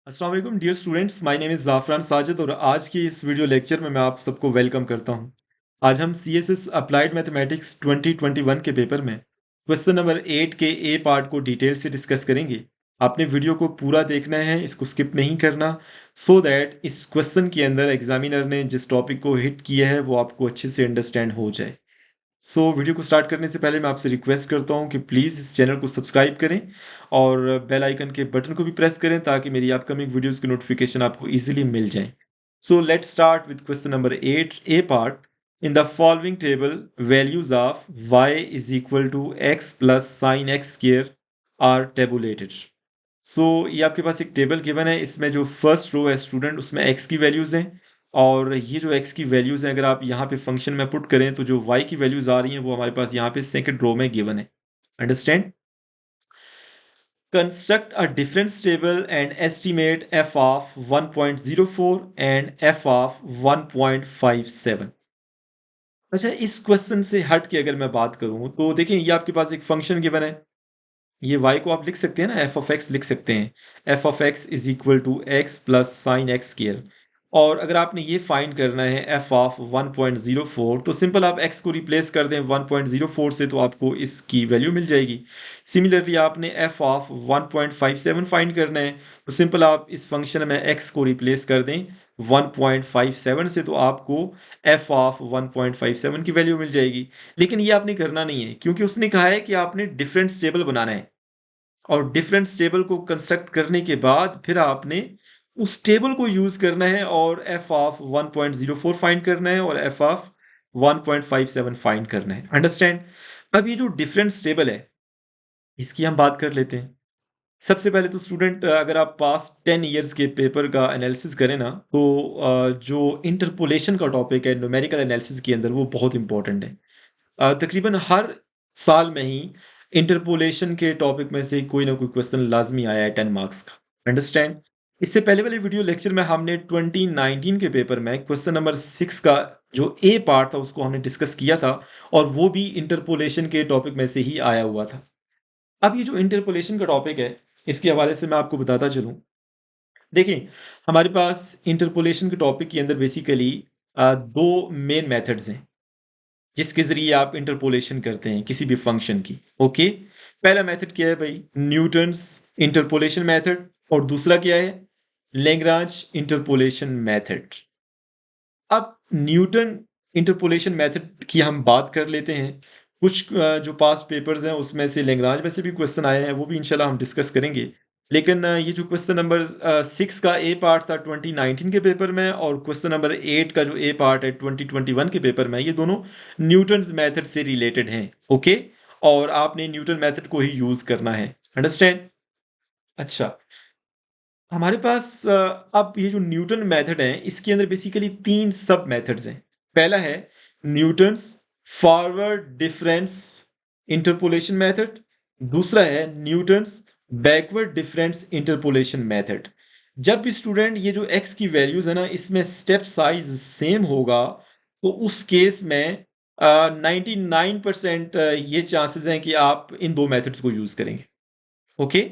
अस्सलाम वालेकुम dear students, my name is Zafran Sajid और आज की इस वीडियो लेक्चर में मैं आप सबको वेलकम करता हूं। आज हम सीएसएस अप्लाइड मैथमेटिक्स 2021 के पेपर में क्वेश्चन नंबर 8 के ए पार्ट को डिटेल से डिस्कस करेंगे। आपने वीडियो को पूरा देखना है, इसको स्किप नहीं करना, सो दैट इस क्वेश्चन के अंदर एग्जामिनर ने जिस टॉपिक को हिट किया है वो आपको अच्छे से अंडरस्टैंड हो जाए। वीडियो को स्टार्ट करने से पहले मैं आपसे रिक्वेस्ट करता हूं कि प्लीज़ इस चैनल को सब्सक्राइब करें और बेल आइकन के बटन को भी प्रेस करें ताकि मेरी अपकमिंग वीडियोस की नोटिफिकेशन आपको इजीली मिल जाए। Let's start with question number 8 A part. In the following table values of y is equal to x plus sine x square are tabulated. ये आपके पास एक टेबल गिवन है, इसमें जो फर्स्ट रो है स्टूडेंट उसमें x की वैल्यूज हैं और ये जो x की वैल्यूज हैं अगर आप यहाँ पे फंक्शन में पुट करें तो जो y की वैल्यूज आ रही हैं वो हमारे पास यहाँ पे सेकंड रो में गिवन है। Understand? Construct a difference table and estimate f of 1.04 and f of 1.57। अच्छा, इस क्वेश्चन से हट के अगर मैं बात करूं तो देखें ये आपके पास एक फंक्शन गिवन है, ये y को आप लिख सकते हैं ना, f ऑफ x लिख सकते हैं। f of x is equal to x plus sine x square. और अगर आपने ये फाइंड करना है f ऑफ 1.04 तो सिंपल आप x को रिप्लेस कर दें 1.04 से तो आपको इसकी वैल्यू मिल जाएगी। सिमिलरली आपने f ऑफ 1.57 फाइंड करना है तो सिंपल आप इस फंक्शन में x को रिप्लेस कर दें 1.57 से तो आपको f ऑफ 1.57 की वैल्यू मिल जाएगी। लेकिन ये आपने करना नहीं है क्योंकि उसने कहा है कि आपने डिफरेंस टेबल बनाना है और डिफरेंस टेबल को कंस्ट्रक्ट करने के बाद फिर आपने उस टेबल को यूज करना है और f ऑफ 1.04 फाइंड करना है और f ऑफ 1.57 फाइंड करना है। अंडरस्टैंड? अब ये जो डिफरेंस टेबल है इसकी हम बात कर लेते हैं। सबसे पहले तो स्टूडेंट अगर आप पास्ट 10 इयर्स के पेपर का एनालिसिस करें ना तो जो इंटरपोलेशन का टॉपिक है न्यूमेरिकल एनालिसिस के अंदर वो बहुत इंपॉर्टेंट है। तकरीबन हर साल में ही इंटरपोलेशन के टॉपिक में से कोई ना कोई क्वेश्चन लाजमी आया है 10 मार्क्स का। अंडरस्टैंड? इससे पहले वाले वीडियो लेक्चर में हमने 2019 के पेपर में क्वेश्चन नंबर 6 का जो ए पार्ट था उसको हमने डिस्कस किया था और वो भी इंटरपोलेशन के टॉपिक में से ही आया हुआ था। अब ये जो इंटरपोलेशन का टॉपिक है इसके हवाले से मैं आपको बताता चलूं। देखिए, हमारे पास इंटरपोलेशन के टॉपिक के अंदर बेसिकली दो मेन मेथड्स हैं जिसके जरिए आप इंटरपोलेशन करते हैं किसी भी फंक्शन की। ओके, पहला मेथड क्या है भाई? Newton's interpolation method. और दूसरा क्या है? Lagrange interpolation method. अब न्यूटन इंटरपोलेशन मेथड की हम बात कर लेते हैं। कुछ जो पास्ट पेपर्स हैं उसमें से लैग्रांज में से भी क्वेश्चन आए हैं, वो भी इंशाल्लाह हम डिस्कस करेंगे। लेकिन ये जो क्वेश्चन नंबर 6 का ए पार्ट था 2019 के पेपर में और क्वेश्चन नंबर 8 का जो ए पार्ट है 2021 के पेपर में, ये दोनों न्यूटन्स मेथड से रिलेटेड हैं। ओके, और आपने न्यूटन मेथड को ही यूज करना है। अंडरस्टैंड? अच्छा, हमारे पास अब ये जो न्यूटन मेथड है इसके अंदर बेसिकली तीन सब मेथड्स हैं। पहला है Newton's forward difference interpolation method. दूसरा है Newton's backward difference interpolation method. जब भी स्टूडेंट ये जो x की वैल्यूज है ना इसमें स्टेप साइज सेम होगा तो उस केस में 99% ये चांसेस हैं कि आप इन दो मेथड्स को यूज करेंगे। ओके,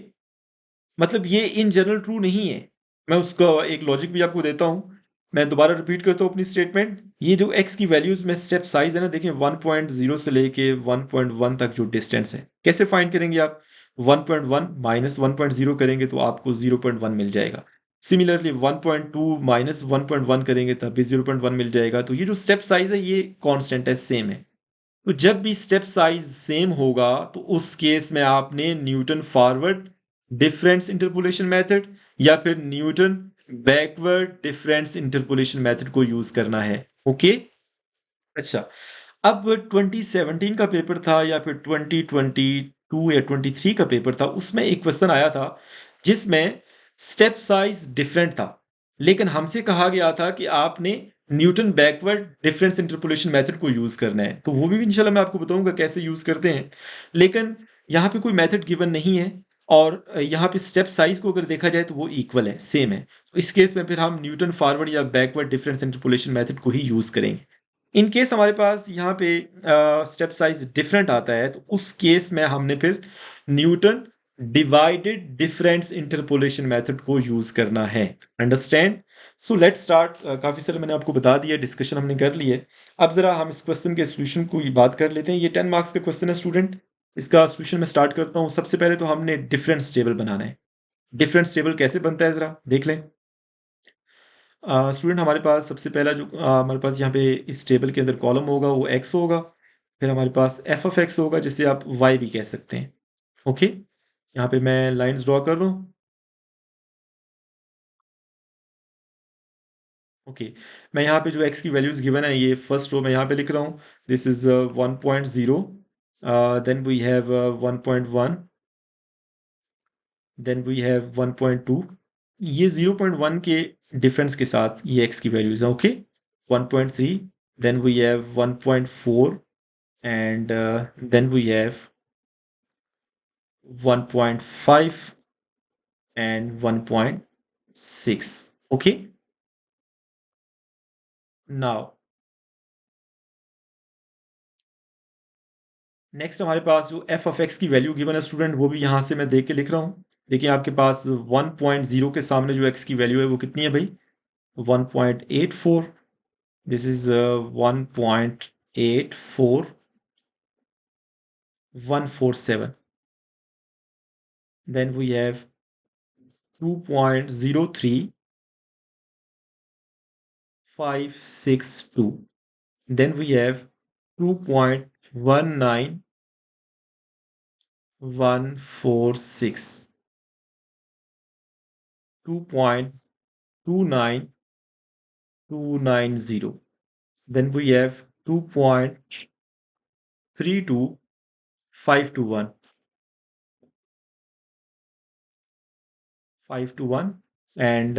मतलब ये इन जनरल ट्रू नहीं है। मैं उसका एक लॉजिक भी आपको देता हूँ। मैं दोबारा रिपीट करता हूँ अपनी स्टेटमेंट। ये जो x की वैल्यूज में स्टेप साइज है ना, देखिए 1.0 से लेके 1.1 तक जो डिस्टेंस है कैसे फाइंड करेंगे आप? 1.1 माइनस 1.0 करेंगे तो आपको 0.1 मिल जाएगा। सिमिलरली 1.2 माइनस 1.1 करेंगे तब भी 0.1 मिल जाएगा। तो ये जो स्टेप साइज है ये कांस्टेंट है, सेम है। तो जब भी स्टेप साइज सेम होगा तो उस केस में आपने Newton forward difference interpolation method या फिर Newton backward difference interpolation method को यूज करना है। ओके, अच्छा, अब 2017 का पेपर था या फिर 2022 या 23 का पेपर था, उसमें एक क्वेश्चन आया था जिसमें स्टेप साइज डिफरेंट था लेकिन हमसे कहा गया था कि आपने Newton backward difference interpolation method को यूज करना है। तो वो भी इंशाल्लाह मैं आपको बताऊंगा कैसे यूज करते हैं। लेकिन यहाँ पे कोई मेथड गिवन नहीं है और यहाँ पे स्टेप साइज को अगर देखा जाए तो वो इक्वल है, सेम है। तो इस केस में फिर हम न्यूटन फॉरवर्ड या बैकवर्ड डिफरेंस इंटरपोलेशन मेथड को ही यूज करेंगे। इन केस हमारे पास यहाँ पे स्टेप साइज डिफरेंट आता है तो उस केस में हमने फिर Newton divided difference interpolation method को यूज करना है। अंडरस्टैंड? So let's start. काफी सारे मैंने आपको बता दिया, डिस्कशन हमने कर ली है। अब जरा हम इस क्वेश्चन के सोल्यूशन को बात कर लेते हैं। ये 10 मार्क्स का क्वेश्चन है स्टूडेंट। इसका सोल्यूशन मैं स्टार्ट करता हूँ। सबसे पहले तो हमने डिफरेंस टेबल बनाना है। डिफरेंस टेबल कैसे बनता है जरा देख लें। स्टूडेंट हमारे पास सबसे पहला जो हमारे पास यहाँ पे इस टेबल के अंदर कॉलम होगा वो एक्स होगा। फिर हमारे पास एफ ऑफ एक्स होगा, जिसे आप वाई भी कह सकते हैं। ओके, यहाँ पे मैं लाइंस ड्रॉ कर रहा हूँ। ओके, मैं यहाँ पे जो एक्स की वैल्यूज गिवन है ये फर्स्ट रो में यहाँ पे लिख रहा हूँ। This is 1.0, then we have 1.1, then we have 1.2। ये 0.1 के डिफरेंस के साथ ये एक्स की वैल्यूज है। Okay, 1.3, then we have 1.4 and then we have 1.5 and 1.6. Okay, now next हमारे पास जो एफ ऑफ एक्स की वैल्यू गिवन है स्टूडेंट, वो भी यहाँ से मैं देख के लिख रहा हूँ। देखिए आपके पास 1.0 के सामने जो एक्स की वैल्यू है वो कितनी है भाई? 1.84। This is 1.84147। Then we have 2.03562। Then we have 2.19146, 2.29290. Then we have 2.32521, 521, and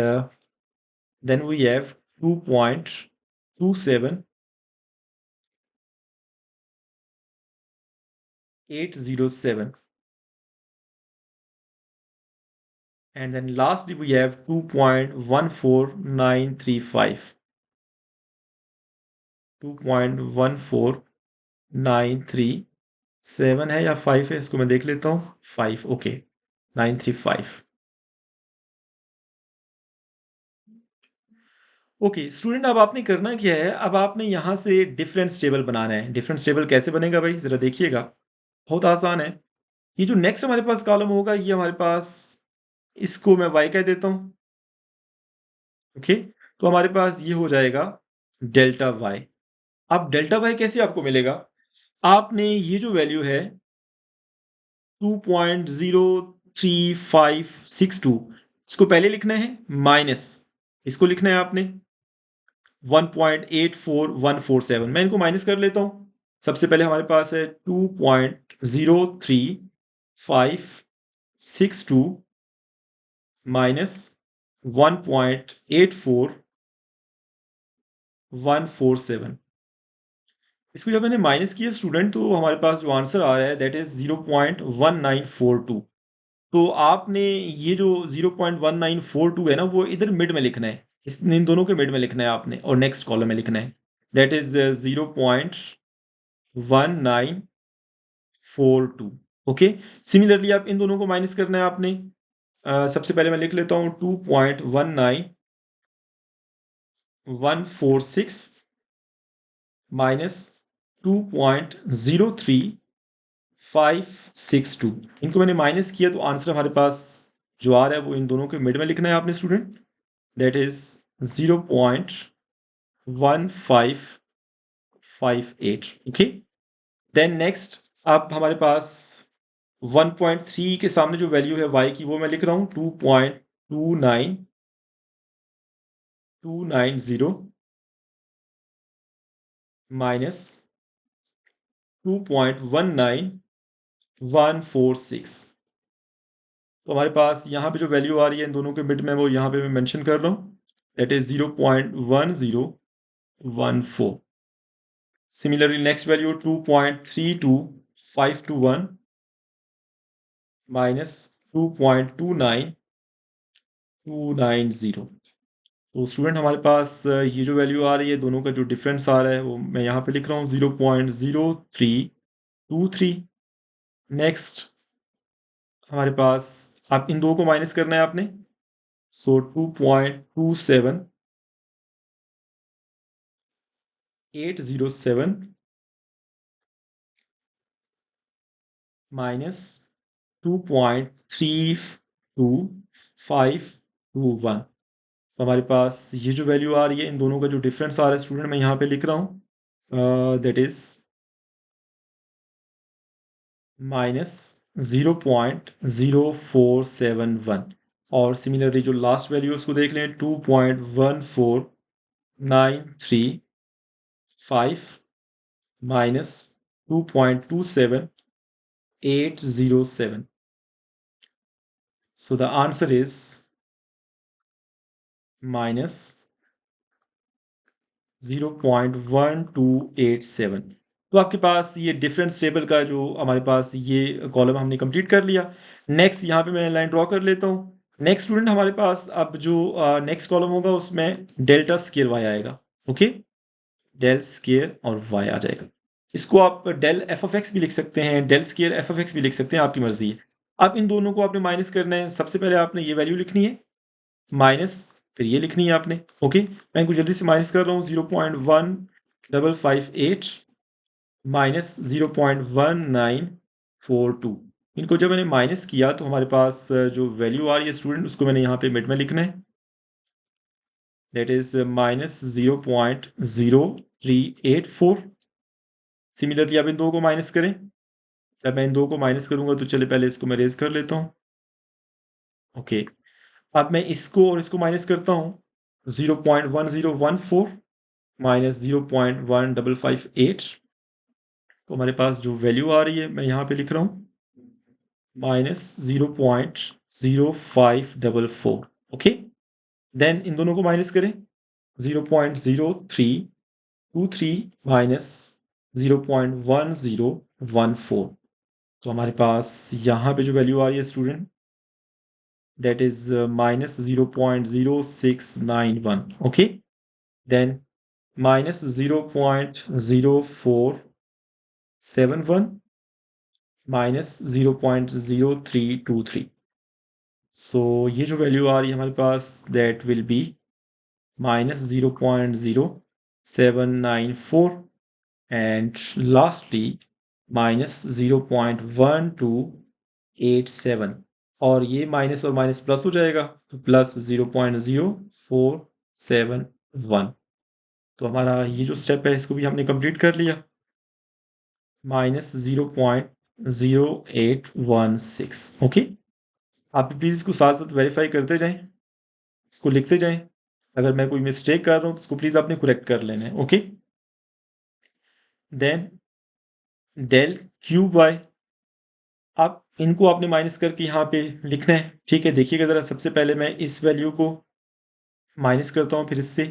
then we have 2.27807, and then lastly we have 2.14935, 2.14937 है या 5 है, इसको मैं देख लेता हूँ। 5, ओके, 935। ओके स्टूडेंट, अब आपने करना क्या है, अब आपने यहाँ से डिफरेंस टेबल बनाना है। डिफरेंस टेबल कैसे बनेगा भाई, जरा देखिएगा। बहुत आसान है। ये जो नेक्स्ट हमारे पास कॉलम होगा, ये हमारे पास, इसको मैं y कह देता हूँ। ओके, तो हमारे पास ये हो जाएगा डेल्टा y। अब डेल्टा y कैसे आपको मिलेगा? आपने ये जो वैल्यू है 2.03562, इसको पहले लिखना है माइनस, इसको लिखना है आपने 1.84147। मैं इनको माइनस कर लेता हूँ। सबसे पहले हमारे पास है 2.03562 माइनस 1.84147। इसको जब मैंने माइनस किया स्टूडेंट, तो हमारे पास जो आंसर आ रहा है दैट इज 0.1942। तो आपने ये जो 0.1942 है ना, वो इधर मिड में लिखना है। इन दोनों के मिड में लिखना है आपने, और नेक्स्ट कॉलम में लिखना है। That is 0.1942। ओके, सिमिलरली आप इन दोनों को माइनस करना है आपने। सबसे पहले मैं लिख लेता हूँ 2.19146 माइनस 2.03562। इनको मैंने माइनस किया, तो आंसर हमारे पास जो आ रहा है वो इन दोनों के मिड में लिखना है आपने student. That is 0.1558। Okay, then next, अब हमारे पास 1.3 के सामने जो वैल्यू है y की, वो मैं लिख रहा हूँ 2.29290 माइनस 2.19146। तो हमारे पास यहाँ पे जो वैल्यू आ रही है इन दोनों के मिड में, वो यहाँ पे मैं मेंशन कर रहा हूँ। That is 0.1014। Similarly next value 2.32521 minus 2.29290। तो स्टूडेंट हमारे पास ये जो वैल्यू आ रही है, दोनों का जो डिफरेंस आ रहा है वो मैं यहाँ पे लिख रहा हूँ 0.0323। नेक्स्ट हमारे पास अब इन दो को माइनस करना है आपने, सो 2.27807 माइनस 2.32521। तो हमारे पास ये जो वैल्यू आ रही है, इन दोनों का जो डिफरेंस आ रहा है स्टूडेंट, मैं यहाँ पे लिख रहा हूँ, दैट इज माइनस 0.0471। और सिमिलरली जो लास्ट वैल्यू है उसको देख लें, 2.14935 minus 2.27807। So the answer is minus 0.1287। तो आपके पास ये डिफरेंस टेबल का जो हमारे पास ये कॉलम हमने कंप्लीट कर लिया। नेक्स्ट यहाँ पे मैं लाइन ड्रॉ कर लेता हूँ। नेक्स्ट स्टूडेंट हमारे पास अब जो नेक्स्ट कॉलम होगा उसमें डेल्टा स्केयर वाई आएगा। ओके, डेल स्केयर और वाई आ जाएगा। इसको आप डेल एफ ऑफ एक्स भी लिख सकते हैं, del square f of x भी लिख सकते हैं, आपकी मर्जी है। अब इन दोनों को आपने माइनस करना है। सबसे पहले आपने ये वैल्यू लिखनी है माइनस, फिर ये लिखनी है आपने। ओके, मैं इनको जल्दी से माइनस कर रहा हूँ। 0.1558 माइनस 0.1942। इनको जब मैंने माइनस किया तो हमारे पास जो वैल्यू आ रही है स्टूडेंट, उसको मैंने यहाँ पे मिड में लिखना है, दैट इज माइनस 0.0384। सिमिलरली अब इन दो को माइनस करें। जब मैं इन दो को माइनस करूंगा तो चलिए पहले इसको मैं रेज कर लेता हूँ। ओके, अब मैं इसको और इसको माइनस करता हूँ। 0.1014 माइनस 0.1558। तो हमारे पास जो वैल्यू आ रही है मैं यहाँ पे लिख रहा हूँ, माइनस 0.0544। ओके, देन इन दोनों को माइनस करें। 0.0323 माइनस 0.1014। तो हमारे पास यहाँ पे जो वैल्यू आ रही है student, that is minus 0.0691। Okay, then minus 0.0471 minus 0.0323। So ये जो वैल्यू आ रही है हमारे पास, that will be minus 0.0794 and lastly minus 0.1287। और ये माइनस और माइनस प्लस हो जाएगा, तो प्लस 0.0471। तो हमारा ये जो स्टेप है इसको भी हमने कंप्लीट कर लिया। माइनस 0.0816। ओके, आप प्लीज़ इसको साथ साथ वेरीफाई करते जाएं, इसको लिखते जाएं। अगर मैं कोई मिस्टेक कर रहा हूँ तो उसको प्लीज़ आपने करेक्ट कर लेना है। Okay, then del q by, आप इनको आपने माइनस करके यहाँ पे लिखना है। ठीक है, देखिएगा ज़रा, सबसे पहले मैं इस वैल्यू को माइनस करता हूँ, फिर इससे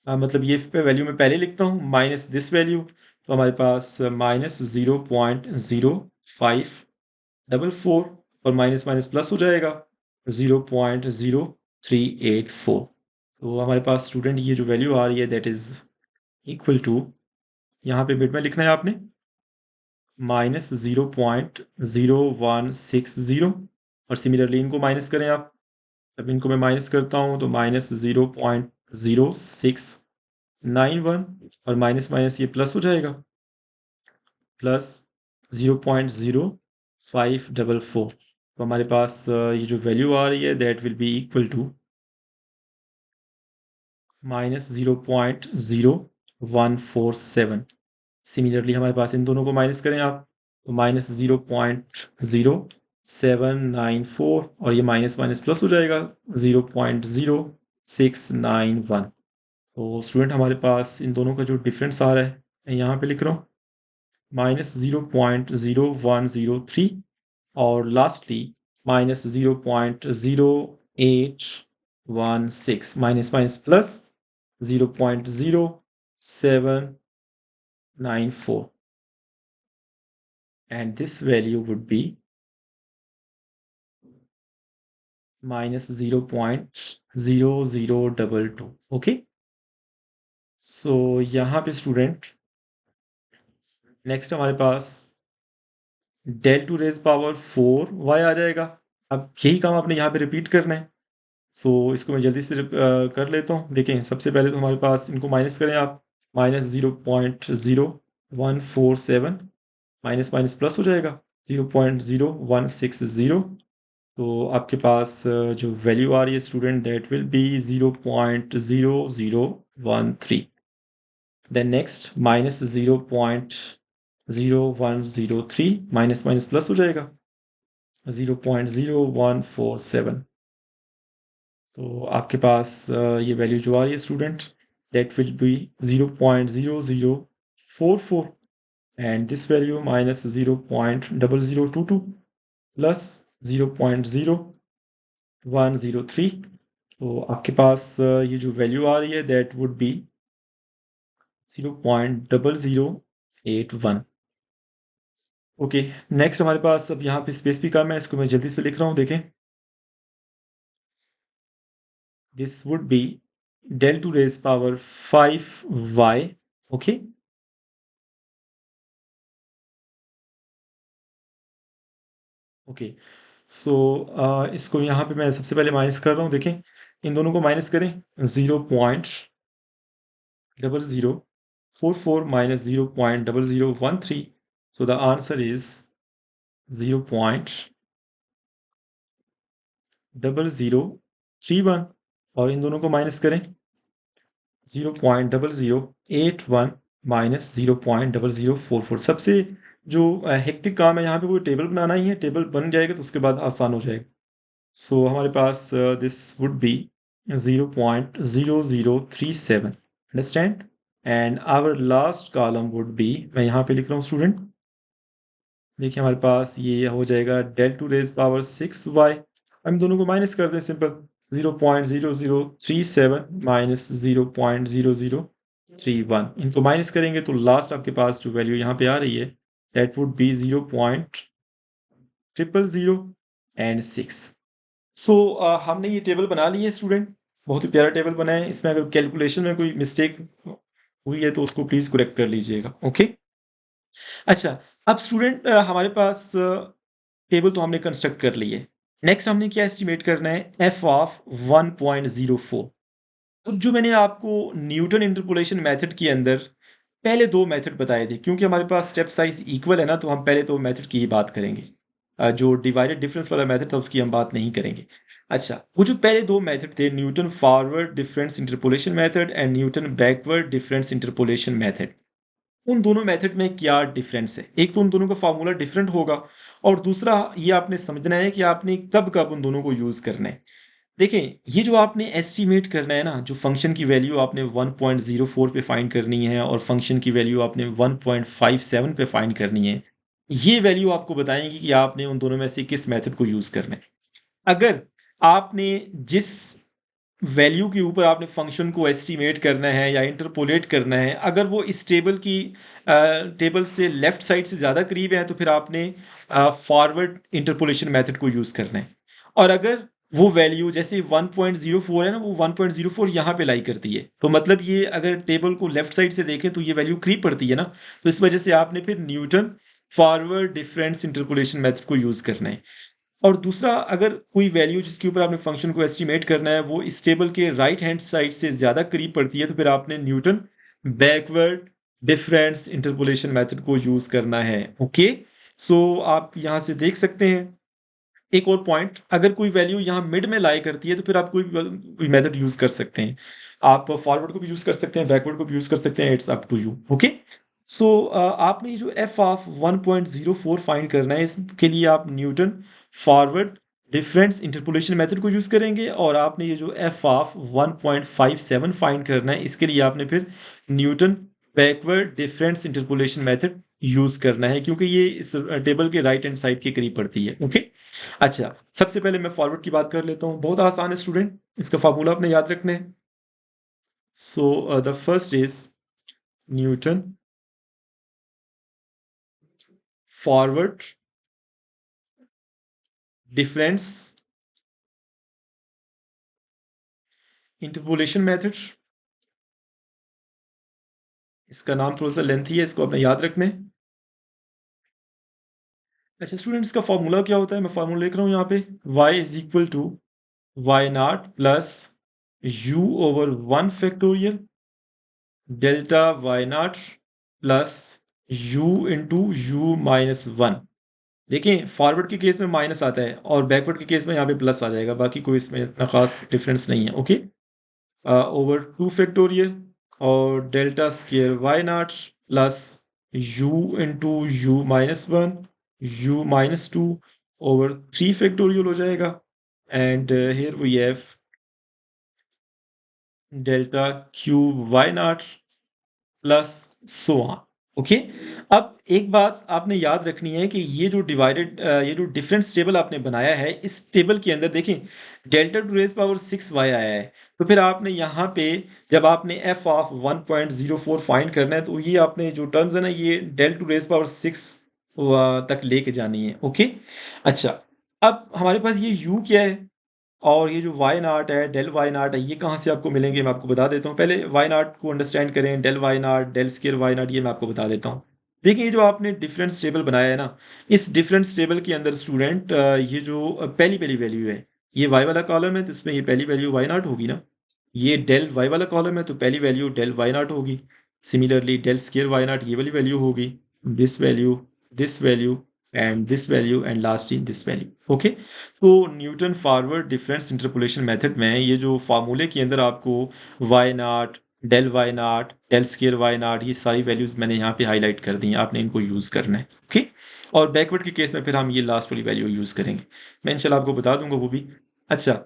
मतलब ये वैल्यू मैं पहले लिखता हूँ माइनस दिस वैल्यू। तो हमारे पास माइनस 0.0544 और माइनस माइनस प्लस हो जाएगा 0.0384। तो हमारे पास स्टूडेंट ये जो वैल्यू आ रही है दैट इज इक्वल टू, यहाँ पे बिट में लिखना है आपने, माइनस 0.0160। और सिमिलरली इनको माइनस करें आप। जब इनको मैं माइनस करता हूँ तो माइनस 0.0691 और माइनस माइनस ये प्लस हो जाएगा, प्लस 0.0544। तो हमारे पास ये जो वैल्यू आ रही है that will be equal to minus 0.0147। Similarly हमारे पास इन दोनों को माइनस करें आप, तो माइनस 0.0794 और ये माइनस माइनस प्लस हो जाएगा 0.0691। तो स्टूडेंट हमारे पास इन दोनों का जो डिफरेंस आ रहा है मैं यहाँ पे लिख रहा हूँ, माइनस 0.0103 और lastly minus 0.0816 minus minus plus 0.0794 and this value would be minus 0.0022। Okay, so यहाँ पे स्टूडेंट नेक्स्ट हमारे पास del to raise power 4y आ जाएगा। अब यही काम आपने यहाँ पे रिपीट करना है। सो इसको मैं जल्दी से कर लेता हूँ। देखें, सबसे पहले तो हमारे पास इनको माइनस करें आप, -0.0147, माइनस माइनस प्लस हो जाएगा 0.0160। तो आपके पास जो वैल्यू आ रही है student, that will be 0.0013। Then next -0.0103, minus minus plus हो जाएगा 0.0147। तो आपके पास ये वैल्यू जो आ रही है student, that will B 0.0044, and this value -0.0022 plus 0.0103। तो आपके पास ये जो वैल्यू आ रही है, that would be 0.0081। Okay, next हमारे पास अब यहाँ पे स्पेस भी कम है, इसको मैं जल्दी से लिख रहा हूँ, देखें। This would be del to raise power 5y। Okay, okay. So इसको यहाँ पे मैं सबसे पहले माइनस कर रहा हूँ, देखें। इन दोनों को माइनस करें, 0.0044 minus 0.0013। So the answer is 0.0031। और इन दोनों को माइनस करें, 0.0081 माइनस 0.0044। सबसे जो हेक्टिक काम है यहाँ पे वो टेबल बनाना ही है। टेबल बन जाएगा तो उसके बाद आसान हो जाएगा। सो हमारे पास this would be 0.0037, understand. And our last column would be, मैं यहाँ पे लिख रहा हूँ स्टूडेंट, देखिए हमारे पास ये हो जाएगा del to raise power 6y। हम दोनों को माइनस कर दें, सिंपल, 0.0037 माइनस 0.0031। इनको माइनस करेंगे तो लास्ट आपके पास जो वैल्यू यहाँ पे आ रही है, दैट वुड बी 0.000 एंड 6। सो हमने ये टेबल बना ली है स्टूडेंट, बहुत ही प्यारा टेबल बना है। इसमें अगर कैलकुलेशन में कोई मिस्टेक हुई है तो उसको प्लीज करेक्ट कर लीजिएगा, ओके। अच्छा, अब स्टूडेंट हमारे पास टेबल तो हमने कंस्ट्रक्ट कर ली है। नेक्स्ट हमने क्या एस्टिमेट करना है, एफ ऑफ 1.04। तो जो मैंने आपको न्यूटन इंटरपोलेशन मेथड के अंदर पहले दो मेथड बताए थे, क्योंकि हमारे पास स्टेप साइज इक्वल है ना, तो हम पहले दो मेथड की ही बात करेंगे। जो डिवाइडेड डिफरेंस वाला मेथड था उसकी हम बात नहीं करेंगे। अच्छा, वो जो पहले दो मेथड थे, Newton forward difference interpolation method and Newton backward difference interpolation method, उन दोनों मेथड में क्या डिफरेंस है। एक तो उन दोनों का फॉर्मूला डिफरेंट होगा, और दूसरा ये आपने समझना है कि आपने कब कब उन दोनों को यूज करना है। देखें, ये जो आपने एस्टिमेट करना है ना, जो फंक्शन की वैल्यू आपने 1.04 पे फाइंड करनी है और फंक्शन की वैल्यू आपने 1.57 पे फाइंड करनी है, ये वैल्यू आपको बताएंगी कि आपने उन दोनों में से किस मेथड को यूज करना है। अगर आपने जिस वैल्यू के ऊपर आपने फंक्शन को एस्टिमेट करना है या इंटरपोलेट करना है, अगर वो इस टेबल की टेबल से लेफ्ट साइड से ज़्यादा करीब है, तो फिर आपने फॉरवर्ड इंटरपोलेशन मेथड को यूज़ करना है। और अगर वो वैल्यू जैसे 1.04 है ना, वो 1.04 यहाँ पे लाई करती है, तो मतलब ये अगर टेबल को लेफ्ट साइड से देखें तो ये वैल्यू करीब पड़ती है ना, तो इस वजह से आपने फिर Newton forward difference interpolation method को यूज़ करना है। और दूसरा, अगर कोई वैल्यू जिसके ऊपर आपने फंक्शन को एस्टिमेट करना है वो इस टेबल के राइट हैंड साइड से ज़्यादा करीब पड़ती है, तो फिर आपने Newton backward difference interpolation method को यूज़ करना है, ओके। सो आप यहाँ से देख सकते हैं एक और पॉइंट, अगर कोई वैल्यू यहाँ मिड में लाई करती है तो फिर आप कोई मेथड यूज़ कर सकते हैं। आप फॉरवर्ड को भी यूज़ कर सकते हैं, बैकवर्ड को भी यूज़ कर सकते हैं, it's up to you, okay. So आपने ये जो एफ ऑफ 1.04 फाइंड करना है, इसके लिए आप Newton forward difference interpolation method को यूज़ करेंगे, और आपने ये जो एफ ऑफ 1.57 फाइंड करना है, इसके लिए आपने फिर Newton backward difference interpolation method use करना है, क्योंकि ये इस टेबल के राइट हैंड साइड के करीब पड़ती है, ओके। अच्छा, सबसे पहले मैं फॉरवर्ड की बात कर लेता हूँ, बहुत आसान है स्टूडेंट, इसका फार्मूला आपने याद रखना है। So the first is Newton forward difference interpolation method. इसका नाम थोड़ा सा लेंथी है, इसको आपने याद रखना है। अच्छा स्टूडेंट्स, का फॉर्मूला क्या होता है? मैं फॉर्मूला लिख रहा हूँ यहाँ पे, y is equal to y naught plus u over 1 factorial delta y naught plus u into u minus 1। देखिए फॉरवर्ड के केस में माइनस आता है और बैकवर्ड के केस में यहाँ पे प्लस आ जाएगा, बाकी कोई इसमें इतना खास डिफरेंस नहीं है। ओके, ओवर 2 फैक्टोरियल और delta square y naught plus u into u minus 1 u minus 2 over 3 factorial हो जाएगा। And here we have delta cube y naught plus so on. Okay, अब एक बात आपने याद रखनी है कि ये जो डिफरेंस टेबल आपने बनाया है, इस टेबल के अंदर देखें delta two raise power 6y आया है। तो फिर आपने यहाँ पे जब आपने f ऑफ 1.04 फाइंड करना है तो ये आपने जो टर्म्स है ना, ये डेल टू रेज पावर 6 तक लेके जानी है। ओके, अच्छा अब हमारे पास ये u क्या है और ये जो वाई नाट है, डेल वाई नाट है, ये कहाँ से आपको मिलेंगे मैं आपको बता देता हूँ। पहले वाई नाट को अंडरस्टैंड करें, del y naught, del square y naught, ये मैं आपको बता देता हूँ। देखिए ये जो आपने डिफरेंस टेबल बनाया है ना, इस डिफरेंस टेबल के अंदर स्टूडेंट ये जो पहली पहली वैल्यू है, ये वाई वाला कॉलम है तो इसमें ये पहली वैल्यू वाई नाट होगी ना। ये डेल वाई वाला कॉलम है तो पहली वैल्यू डेल वाई नाट होगी। Similarly del square y naught ये वाली वैल्यू होगी, this value and last in this value. Okay, तो Newton forward difference interpolation method में ये जो फार्मूले के अंदर आपको y naught, y naught, del square y naught, ये सारी वैल्यूज मैंने यहाँ पे हाईलाइट कर दी हैं, आपने इनको यूज़ करना है। ओके, और बैकवर्ड के केस में फिर हम ये लास्ट वाली वैल्यू यूज़ करेंगे, मैं इंशाल्लाह आपको बता दूंगा वो भी। अच्छा,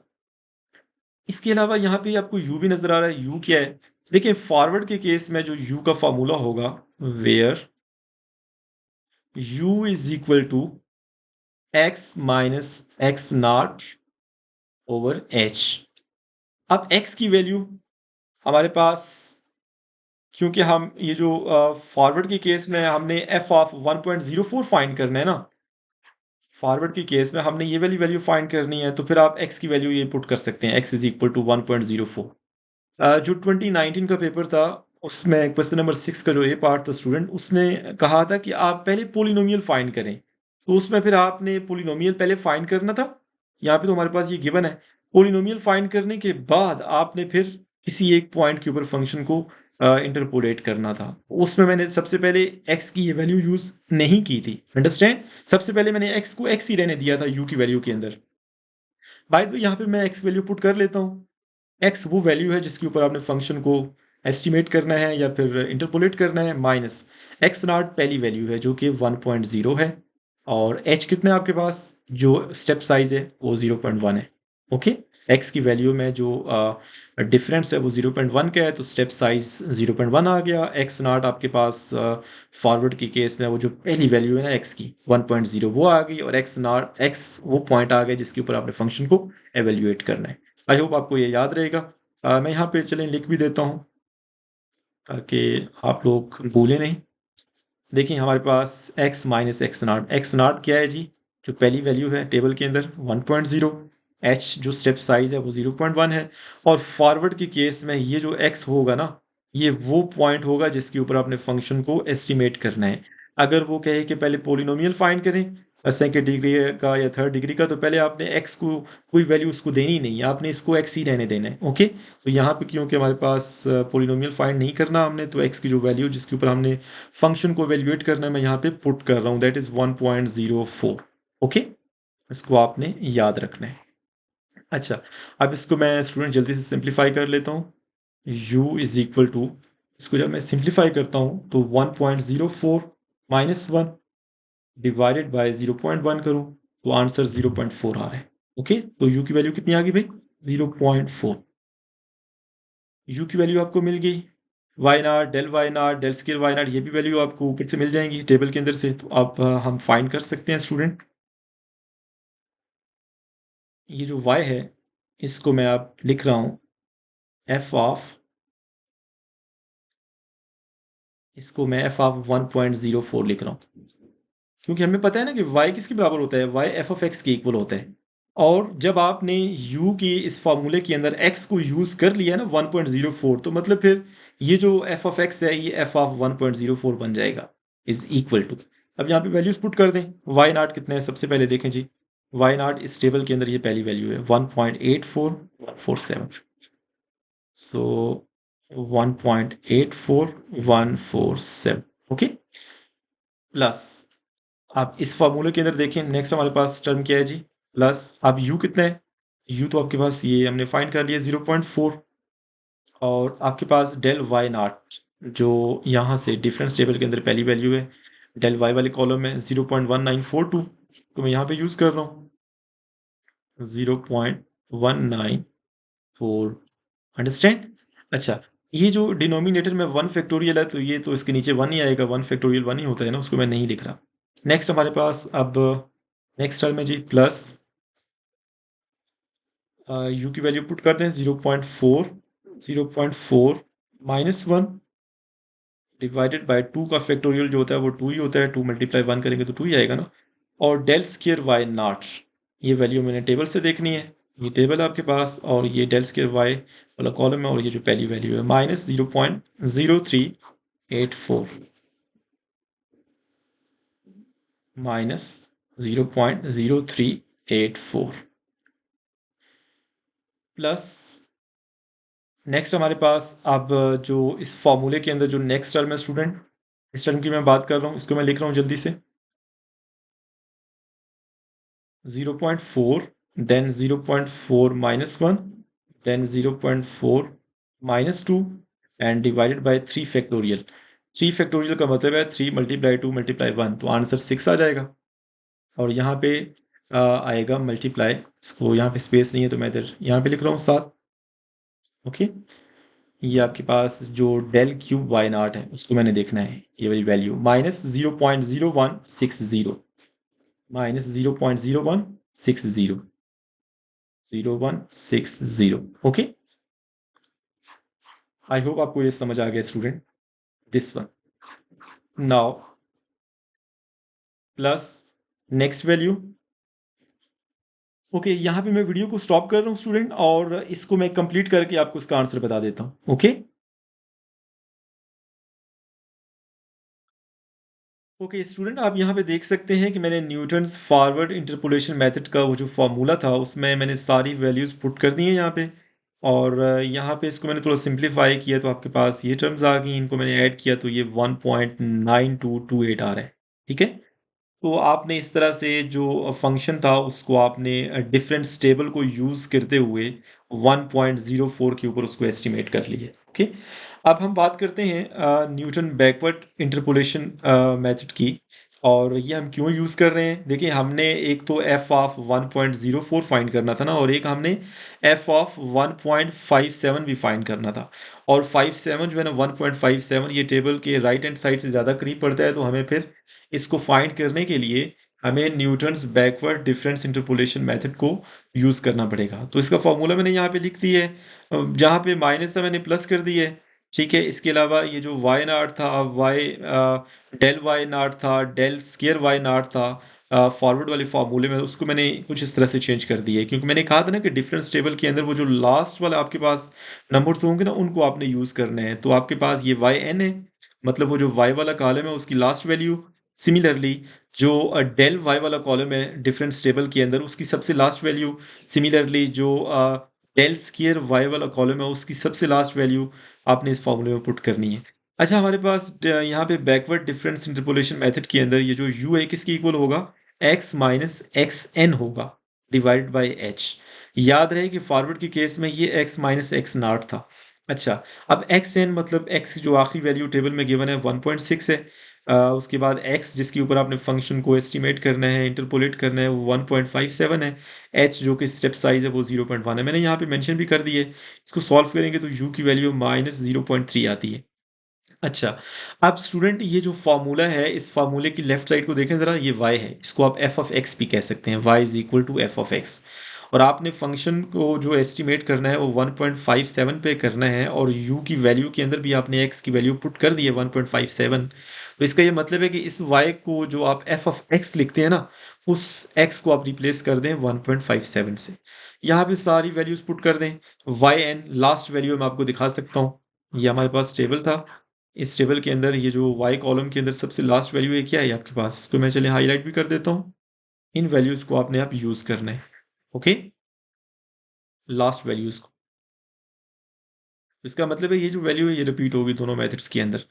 इसके अलावा यहाँ पे आपको यू भी नजर आ रहा है, यू क्या है? देखिए फॉरवर्ड के केस में जो यू का फॉर्मूला होगा, where u is equal to x minus x naught over h. अब x की वैल्यू हमारे पास, क्योंकि हम ये जो फॉरवर्ड के केस में हमने f ऑफ 1.04 फाइंड करना है ना, फॉरवर्ड के केस में हमने ये वाली वैल्यू फाइंड करनी है, तो फिर आप x की वैल्यू ये पुट कर सकते हैं, x इज इक्वल टू 1.04। जो 2019 का पेपर था उसमें क्वेश्चन नंबर 6 का जो ए पार्ट था स्टूडेंट, उसने कहा था कि आप पहले पोलिनोमियल फाइंड करें, तो उसमें फिर आपने पोलिनोमियल पहले फाइंड करना था। यहाँ पे तो हमारे पास ये गिवन है, पोलिनोमियल फाइंड करने के बाद आपने फिर किसी एक पॉइंट के ऊपर फंक्शन को इंटरपोलेट करना था। उसमें मैंने सबसे पहले x की ये वैल्यू यूज नहीं की थी, अंडरस्टैंड, सबसे पहले मैंने x को x ही रहने दिया था u की वैल्यू के अंदर। बाय द वे यहाँ पे मैं x वैल्यू पुट कर लेता हूँ। x वो वैल्यू है जिसके ऊपर आपने फंक्शन को एस्टिमेट करना है या फिर इंटरपोलेट करना है, माइनस एक्स नॉट पहली वैल्यू है जो कि 1.0 है, और h कितना है आपके पास, जो स्टेप साइज है वो 0.1 है। ओके, x की वैल्यू में जो डिफरेंस है वो 0.1 का है, तो स्टेप साइज 0.1 आ गया। x नॉट आपके पास फॉरवर्ड के केस में वो जो पहली वैल्यू है ना x की 1.0 वो आ गई, और x वो पॉइंट आ गया जिसके ऊपर आपने फंक्शन को एवेल्युएट करना है। आई होप आपको ये याद रहेगा। मैं यहाँ पे चलें लिख भी देता हूँ ताकि आप लोग भूलें नहीं। देखिए हमारे पास x माइनस एक्स नॉट क्या है जी, जो पहली वैल्यू है टेबल के अंदर 1.0, h जो स्टेप साइज है वो 0.1 है, और फॉरवर्ड के केस में ये जो x होगा ना, ये वो पॉइंट होगा जिसके ऊपर आपने फंक्शन को एस्टिमेट करना है। अगर वो कहे कि पहले पोलिनोमियल फाइंड करें सेकेंड डिग्री का या थर्ड डिग्री का, तो पहले आपने x को कोई वैल्यू उसको देनी नहीं है, आपने इसको x ही रहने देना है। ओके, तो यहाँ पे क्योंकि हमारे पास पोलिनोमियल फाइंड नहीं करना हमने, तो x की जो वैल्यू जिसके ऊपर हमने फंक्शन को एवेल्युएट करना है मैं यहाँ पे पुट कर रहा हूँ, दैट इज 1.04। ओके, इसको आपने याद रखना है। अच्छा, अब इसको मैं स्टूडेंट जल्दी से सिंप्लीफाई कर लेता हूँ। u इज इक्वल टू, इसको जब मैं सिंप्लीफाई करता हूँ तो 1.04 माइनस 1 डिवाइडेड बाय 0.1 करूँ तो आंसर 0.4 आ रहा है। ओके, तो u की वैल्यू कितनी आ गई भाई, 0.4। u की वैल्यू आपको मिल गई, Y naught del square y naught, ये भी वैल्यू आपको ऊपर से मिल जाएंगी टेबल के अंदर से, तो आप हम फाइंड कर सकते हैं स्टूडेंट। ये जो y है इसको मैं आप लिख रहा हूँ f ऑफ, इसको मैं f ऑफ 1.04 लिख रहा हूँ, क्योंकि हमें पता है ना कि y किसके बराबर होता है, y f ऑफ x के इक्वल होता है। और जब आपने u की इस फॉर्मूले के अंदर x को यूज कर लिया ना 1.04, तो मतलब फिर ये जो f ऑफ x है ये f ऑफ 1.04 बन जाएगा, इज इक्वल टू। अब यहाँ पे वैल्यूज पुट कर दें। वाई नॉट कितने हैं सबसे पहले देखें जी। वाई नॉट इस टेबल के अंदर ये पहली वैल्यू है 1.84147। सो 1.84147 ओके। प्लस आप इस फॉर्मूले के अंदर देखें, नेक्स्ट हमारे पास टर्म क्या है जी, प्लस अब u कितना है, u तो आपके पास ये हमने फाइंड कर लिया 0.4, और आपके पास डेल वाई नॉट जो यहाँ से डिफरेंस टेबल के अंदर पहली वैल्यू है, डेल वाई वाले कॉलम में 0.1942, तो मैं यहाँ पे यूज कर रहा हूँ 0.1942। अंडरस्टैंड। अच्छा, ये जो डिनोमिनेटर में 1 फैक्टोरियल है तो ये तो इसके नीचे 1 ही आएगा, 1 फैक्टोरियल 1 ही होता है ना, उसको मैं नहीं लिख रहा। नेक्स्ट हमारे पास अब नेक्स्ट टर्म है जी प्लस यू की वैल्यू पुट करते हैं 0.4 माइनस 1 डिवाइडेड बाय 2 का फैक्टोरियल जो होता है वो 2 ही होता है, 2 मल्टीप्लाई 1 करेंगे तो 2 ही आएगा ना। और डेल स्क्वायर वाई नॉट, ये वैल्यू मैंने टेबल से देखनी है, ये टेबल आपके पास, और ये डेल स्क्वायर वाई वाला कॉलम है, और ये जो पहली वैल्यू है माइनस 0.0384 माइनस 0.0384 प्लस नेक्स्ट हमारे पास अब जो इस फॉर्मूले के अंदर जो नेक्स्ट टर्म है स्टूडेंट, इस टर्म की मैं बात कर रहा हूँ, इसको मैं लिख रहा हूँ जल्दी से 0.4 then 0.4 minus 1 then 0.4 minus 2 and divided by 3 factorial. 3 factorial का मतलब है 3 मल्टीप्लाई 2 मल्टीप्लाई 1, तो आंसर 6 आ जाएगा। और यहाँ पे आएगा मल्टीप्लाई, इसको यहाँ पे स्पेस नहीं है तो मैं इधर यहाँ पे लिख रहा हूँ 7। ओके, ये आपके पास जो डेल क्यूब वाई नॉट है उसको मैंने देखना है, ये वाली value minus 0.0160 minus 0.0160 0160। Okay, I hope आपको ये समझ आ गया student, this one. Now plus next value. Okay, यहाँ पे मैं वीडियो को स्टॉप कर रहा हूँ स्टूडेंट, और इसको मैं कंप्लीट करके आपको इसका आंसर बता देता हूँ। ओके ओके स्टूडेंट, आप यहाँ पे देख सकते हैं कि मैंने न्यूटन्स फॉरवर्ड इंटरपोलेशन मेथड का वो जो फॉर्मूला था उसमें मैंने सारी वैल्यूज पुट कर दी हैं यहाँ पे, और यहाँ पे इसको मैंने थोड़ा सिंप्लीफाई किया तो आपके पास ये टर्म्स आ गई, इनको मैंने ऐड किया तो ये 1.9228 आ रहा है। ठीक है, तो आपने इस तरह से जो फंक्शन था उसको आपने डिफरेंस टेबल को यूज़ करते हुए 1.04 के ऊपर उसको एस्टिमेट कर लिया। ओके, अब हम बात करते हैं न्यूटन बैकवर्ड इंटरपोलेशन मेथड की, और ये हम क्यों यूज़ कर रहे हैं। देखिए, हमने एक तो एफ ऑफ 1.04 फाइंड करना था ना, और एक हमने एफ ऑफ 1.57 भी फाइंड करना था। और 57 जो है ना, 1.57 ये टेबल के राइट हैंड साइड से ज़्यादा करीब पड़ता है, तो हमें फिर इसको फाइंड करने के लिए हमें Newton's backward difference interpolation method को यूज़ करना पड़ेगा। तो इसका फॉर्मूला मैंने यहाँ पे लिख दिया है, जहाँ पे माइनस था मैंने प्लस कर दिया है। ठीक है, इसके अलावा ये जो वाई नाट था, वाई डेल वाई नाट था, डेल स्केयर वाई नाट था, फॉरवर्ड वाले फार्मूले में उसको मैंने कुछ इस तरह से चेंज कर दिया है, क्योंकि मैंने कहा था ना कि डिफरेंस टेबल के अंदर वो जो लास्ट वाला आपके पास नंबर्स होंगे ना उनको आपने यूज़ करने हैं। तो आपके पास ये वाई एन है, मतलब वो जो वाई वाला कॉलम है उसकी लास्ट वैल्यू, सिमिलरली जो डेल वाई वाला कॉलम है डिफरेंस टेबल के अंदर उसकी सबसे लास्ट वैल्यू, सिमिलरली जो डेल स्क्वायर वाई वाला कॉलम है उसकी सबसे लास्ट वैल्यू आपने इस फॉर्मूले में पुट करनी है। अच्छा, हमारे पास यहाँ पे बैकवर्ड डिफरेंस इंटरपोलेशन मेथड के अंदर ये जो u है किसकी इक्वल होगा, x माइनस एक्स एन होगा डिवाइडेड बाई h। याद रहे कि फॉरवर्ड के केस में ये x माइनस एक्स नॉट था। अच्छा, अब एक्स एन मतलब x की जो आखिरी वैल्यू टेबल में गिवन है 1.6 है, उसके बाद x जिसके ऊपर आपने फंक्शन को एस्टिमेट करना है, इंटरपोलेट करना है, वो 1.57 है। h जो कि स्टेप साइज है वो 0.1 है, मैंने यहाँ पे मेंशन भी कर दी है। इसको सॉल्व करेंगे तो u की वैल्यू माइनस 0.3 आती है। अच्छा, अब स्टूडेंट ये जो फॉर्मूला है इस फॉर्मूले की लेफ्ट साइड को देखें ज़रा, ये y है, इसको आप f ऑफ x भी कह सकते हैं, y is equal to f of x। और आपने फंक्शन को जो एस्टिमेट करना है वो 1.57 पे करना है, और u की वैल्यू के अंदर भी आपने x की वैल्यू पुट कर दी है 1.57। तो इसका ये मतलब है कि इस y को जो आप f ऑफ x लिखते हैं ना, उस x को आप रिप्लेस कर दें 1.57 से। यहाँ पे सारी वैल्यूज पुट कर दें। y n लास्ट वैल्यू मैं आपको दिखा सकता हूँ, ये हमारे पास टेबल था, इस टेबल के अंदर ये जो y कॉलम के अंदर सबसे लास्ट वैल्यू है क्या है आपके पास, इसको मैं चलिए हाईलाइट भी कर देता हूँ। इन वैल्यूज को आपने आप यूज करना है, ओके, लास्ट वैल्यूज को। इसका मतलब है ये जो वैल्यू है ये रिपीट होगी दोनों मेथड्स के अंदर।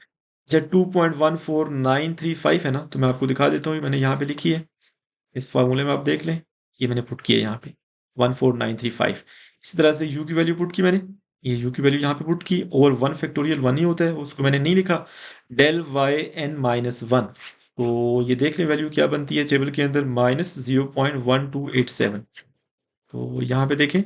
जब 2.14935 है ना, तो मैं आपको दिखा देता हूँ, ये मैंने यहाँ पे लिखी है, इस फार्मूले में आप देख लें, ये मैंने पुट किया यहाँ पे 14935। इसी तरह से u की वैल्यू पुट की मैंने, ये u की वैल्यू यहाँ पे पुट की, और 1 फैक्टोरियल 1 ही होता है, उसको मैंने नहीं लिखा, डेल वाई एन माइनस 1। तो ये देख लें वैल्यू क्या बनती है टेबल के अंदर, -0.1287। तो यहाँ पे देखें,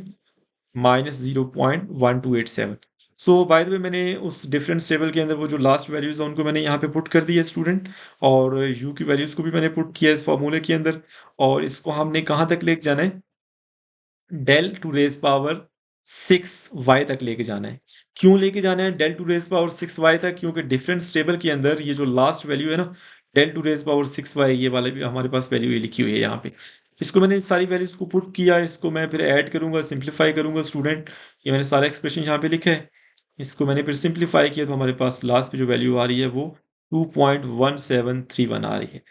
-0.1287। सो बाय द वे मैंने उस डिफरेंस टेबल के अंदर वो जो लास्ट वैल्यूज है उनको मैंने यहाँ पे पुट कर दिया स्टूडेंट, और u की वैल्यूज को भी मैंने पुट किया इस फॉर्मूले के अंदर। और इसको हमने कहाँ तक लेके जाना है, del to raise power 6y तक लेके जाना है। क्यों लेके जाना है del to raise power 6y तक, क्योंकि डिफरेंस टेबल के अंदर ये जो लास्ट वैल्यू है ना, del to raise power 6y, ये वाले भी हमारे पास वैल्यू ये लिखी हुई है यहाँ पे। इसको मैंने सारी वैल्यूज को पुट किया, इसको मैं फिर ऐड करूंगा, सिंप्लीफाई करूंगा स्टूडेंट। ये मैंने सारा एक्सप्रेशन यहाँ पे लिखा है, इसको मैंने फिर सिंप्लीफाई किया, तो हमारे पास लास्ट पे जो वैल्यू आ रही है वो 2.1731 आ रही है।